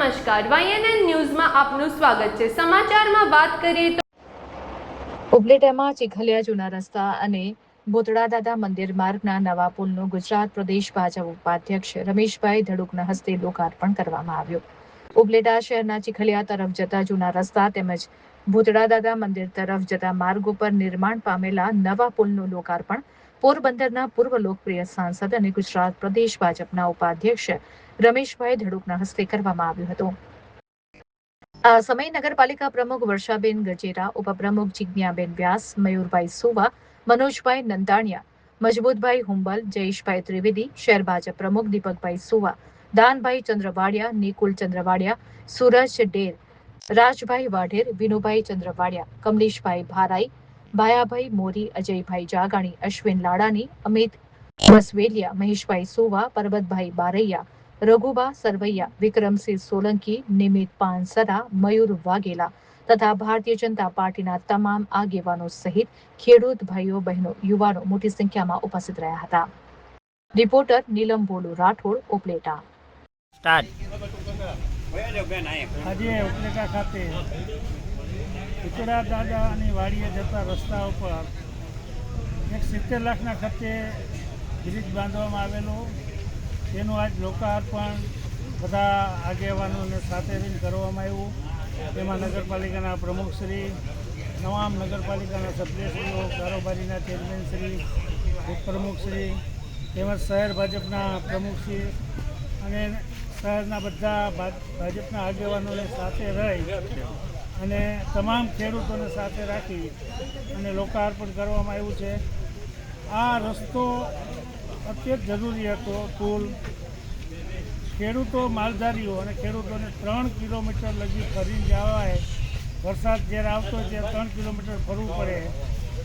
નમસ્કાર, YNN ન્યૂઝમાં આપનું સ્વાગત છે। સમાચારમાં વાત કરીએ તો ઉપલેટામાં ચીખલિયા જૂના રસ્તા અને ભૂતળા દાદા મંદિર માર્ગના નવા પુલનું ગુજરાત પ્રદેશ ભાજપ ઉપાધ્યક્ષ રમેશભાઈ ધડુકના હસ્તે લોકાર્પણ કરવામાં આવ્યું। ઉપલેટા શહેરના ચીખલિયા તરફ જતા જૂના રસ્તા તેમજ ભૂતળા દાદા મંદિર તરફ જતા માર્ગ ઉપર નિર્માણ પામેલા નવા પુલનું લોકાર્પણ પોરબંદરના પૂર્વ લોકપ્રિય સાંસદ અને ગુજરાત પ્રદેશ ભાજપના ઉપાધ્યક્ષ રમેશભાઈ ધડુકના હસ્તે કરવામાં આવ્યું હતું। આ સમયે નગરપાલિકા પ્રમુખ વર્ષાબેન ગજેરા, ઉપપ્રમુખ જિજ્ઞાબેન વ્યાસ, મયુરભાઈ સુવા, મનોજભાઈ નંદાણીયા, મજબૂતભાઈ હુંબલ, જયેશભાઈ ત્રિવેદી, શહેર ભાજપ પ્રમુખ દીપકભાઈ સુવા, દાનભાઈ ચંદ્રવાડિયા, નિકુલ ચંદ્રવાડિયા, સુરજ ડેર, રાજભાઈ વાઢેર, વિનુભાઈ ચંદ્રવાડિયા, કમલેશભાઈ ભારાઈ, ભાયાભાઈ મોરી, અજયભાઈ જાગાણી, અશ્વિન લાડાની, અમિત બસવેલિયા, મહેશભાઈ સુવા, પરબતભાઈ બારૈયા, રઘુબા સરવૈયા, વિક્રમસિંહ સોલંકી, નિમિત પાનસરા, મયુર વાઘેલા તથા ભારતીય જનતા પાર્ટીના તમામ આગેવાનો સહિત ખેડૂત ભાઈઓ બહેનો યુવાનો મોટી સંખ્યામાં ઉપસ્થિત રહ્યા હતા। રિપોર્ટર નીલમ બોલુ રાઠોડ, ઉપલેટા। આજે ઉપલેટા ખાતે ભૂતળા દાદાની વાડીએ જતા રસ્તા ઉપર 70 લાખના ખર્ચે બ્રિજ બાંધવામાં આવેલો, તેનું આજ લોકાર્પણ બધા આગેવાનોને સાથે રહીને કરવામાં આવ્યું। તેમાં નગરપાલિકાના પ્રમુખશ્રી, તમામ નગરપાલિકાના સભ્યશ્રીઓ, કારોબારીના ચેરમેનશ્રી, ઉપપ્રમુખશ્રી તેમજ શહેર ભાજપના પ્રમુખશ્રી અને શહેરના બધા ભાજપના આગેવાનોને સાથે રહી અને તમામ ખેડૂતોને સાથે રાખી અને લોકાર્પણ કરવામાં આવ્યું છે। આ રસ્તો અત્યંત જરૂરી હતો। પુલ ખેડૂતો, માલધારીઓ અને ખેડૂતોને 3 કિલોમીટર લગી ફરી જવાય, વરસાદ જ્યારે આવતો હોય ત્યારે 3 કિલોમીટર ફરવું પડે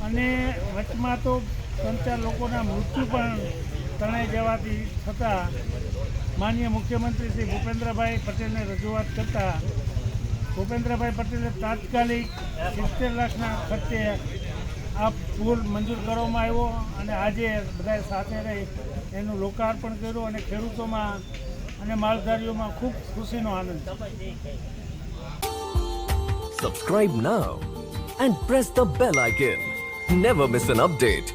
અને વચમાં તો 3-4 લોકોના મૃત્યુ પણ તણાઈ જવાથી છતાં માનનીય મુખ્યમંત્રી શ્રી ભૂપેન્દ્રભાઈ પટેલને રજૂઆત કરતાં ભૂપેન્દ્રભાઈ પટેલે તાત્કાલિક 70 લાખના ખર્ચે આ પુલ મંજૂર કરવામાં આવ્યો અને આજે બધાએ સાથે રહી એનું લોકાર્પણ કર્યું અને ખેડૂતોમાં અને માલધારીઓમાં ખૂબ ખુશીનો આનંદ છે। Subscribe now and press the bell icon. Never miss an update.